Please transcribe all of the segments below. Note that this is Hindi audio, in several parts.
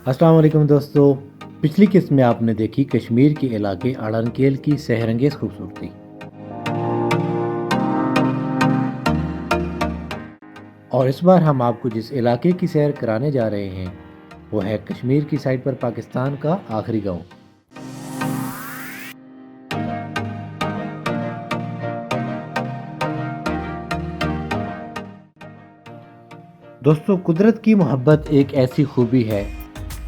अस्सलाम वालेकुम दोस्तों। पिछली किस्त में आपने देखी कश्मीर के इलाके अड़नकेल की सहरंगेज खूबसूरती। और इस बार हम आपको जिस इलाके की सैर कराने जा रहे हैं वो है कश्मीर की साइड पर पाकिस्तान का आखिरी गांव। दोस्तों, कुदरत की मोहब्बत एक ऐसी खूबी है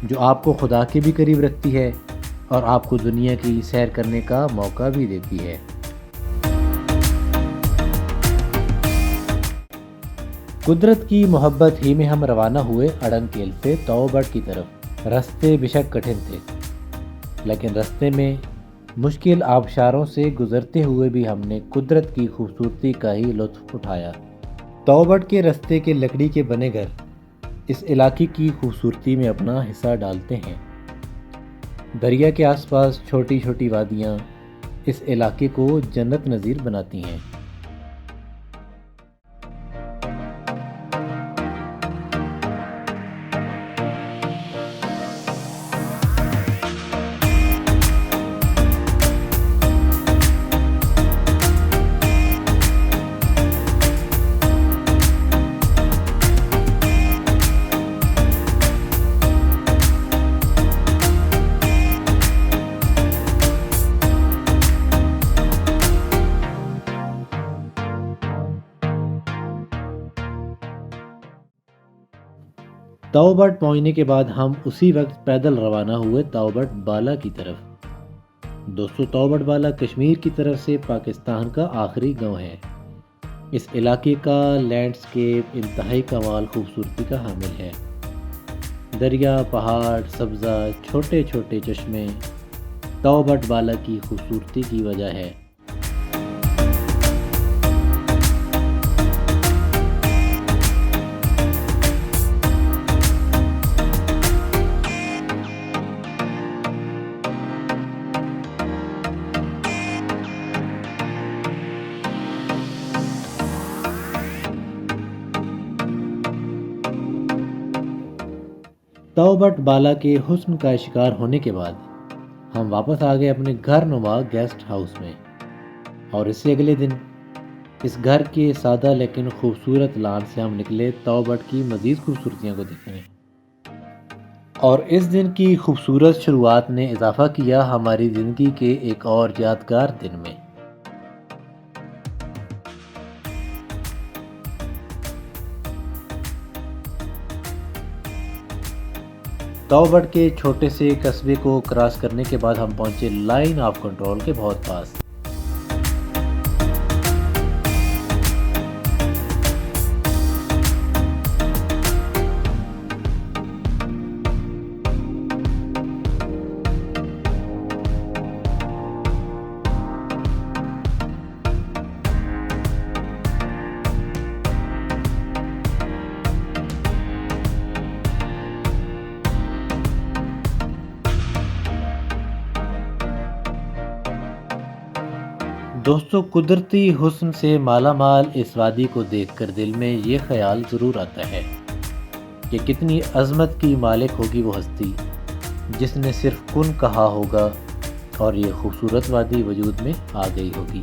जो आपको खुदा के भी करीब रखती है और आपको दुनिया की सैर करने का मौका भी देती है। कुदरत की मोहब्बत ही में हम रवाना हुए अड़नकेल से तौबट की तरफ। रास्ते बेशक कठिन थे, लेकिन रास्ते में मुश्किल आबशारों से गुजरते हुए भी हमने कुदरत की खूबसूरती का ही लुत्फ उठाया। तौबट के रास्ते के लकड़ी के बने घर इस इलाके की खूबसूरती में अपना हिस्सा डालते हैं। दरिया के आसपास छोटी छोटी वादियाँ इस इलाके को जन्नत नज़ीर बनाती हैं। तौबट पहुंचने के बाद हम उसी वक्त पैदल रवाना हुए तौबट बाला की तरफ। दोस्तों, तौबट बाला कश्मीर की तरफ से पाकिस्तान का आखिरी गांव है। इस इलाके का लैंडस्केप इंतहाई कमाल खूबसूरती का हामिल है। दरिया, पहाड़, सब्ज़ा, छोटे छोटे चश्मे तौबट बाला की खूबसूरती की वजह है। तौबट बाला के हुस्न का शिकार होने के बाद हम वापस आ गए अपने घर नुमा गेस्ट हाउस में। और इससे अगले दिन इस घर के सादा लेकिन खूबसूरत लान से हम निकले तौबट की मज़ीद खूबसूरतियों को देखने। और इस दिन की खूबसूरत शुरुआत ने इजाफा किया हमारी ज़िंदगी के एक और यादगार दिन में। तौबट के छोटे से कस्बे को क्रॉस करने के बाद हम पहुंचे लाइन ऑफ कंट्रोल के बहुत पास। दोस्तों, कुदरती हुस्न से मालामाल इस वादी को देखकर दिल में ये ख्याल ज़रूर आता है कि कितनी अज़मत की मालिक होगी वो हस्ती जिसने सिर्फ कुन कहा होगा और ये खूबसूरत वादी वजूद में आ गई होगी।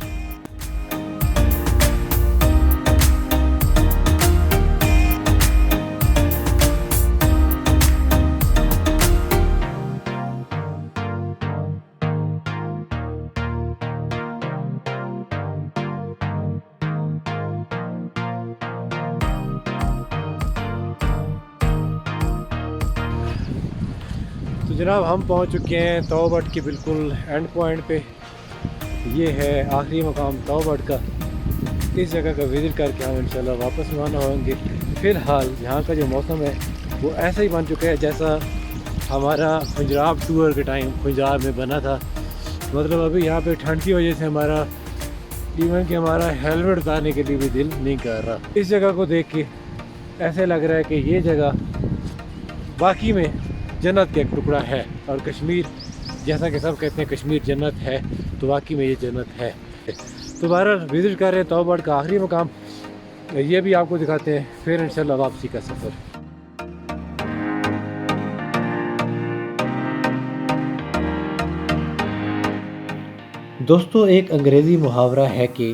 तो जनाब, हम पहुंच चुके हैं तौबट के बिल्कुल एंड पॉइंट पे। ये है आखिरी मकाम तौबट का। इस जगह का विज़िट करके हम इंशाल्लाह वापस रवाना होंगे। फ़िलहाल यहाँ का जो मौसम है वो ऐसा ही बन चुका है जैसा हमारा पंजाब टूर के टाइम पंजाब में बना था। मतलब अभी यहाँ पे ठंड की वजह से हमारा इवन कि हमारा हेलमेट उतारने के लिए भी दिल नहीं कर रहा। इस जगह को देख के ऐसे लग रहा है कि ये जगह वाकई में जन्नत का एक टुकड़ा है। और कश्मीर, जैसा कि सब कहते हैं कश्मीर जन्नत है, तो वाकई में ये जन्नत है। तो बहरहाल विज़िट कर रहे हैं तौबट का आखिरी मुकाम, ये भी आपको दिखाते हैं, फिर इंशाल्लाह वापसी का सफ़र। दोस्तों, एक अंग्रेज़ी मुहावरा है कि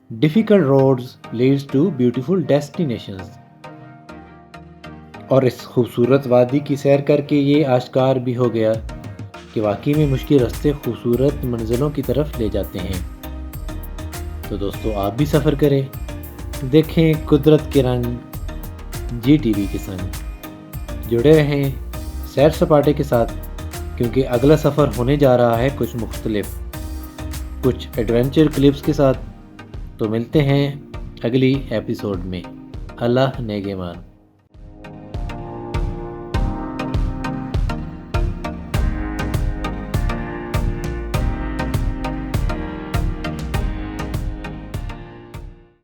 difficult roads leads to beautiful destinations. और इस खूबसूरत वादी की सैर करके ये आश्कार भी हो गया कि वाकई में मुश्किल रास्ते खूबसूरत मंजिलों की तरफ ले जाते हैं। तो दोस्तों, आप भी सफ़र करें, देखें कुदरत के रंग GTV के संग। जुड़े रहें सैर सपाटे के साथ, क्योंकि अगला सफ़र होने जा रहा है कुछ मुख्तलिफ, कुछ एडवेंचर क्लिप्स के साथ। तो मिलते हैं अगली एपिसोड में। अल्लाह नेगेमान।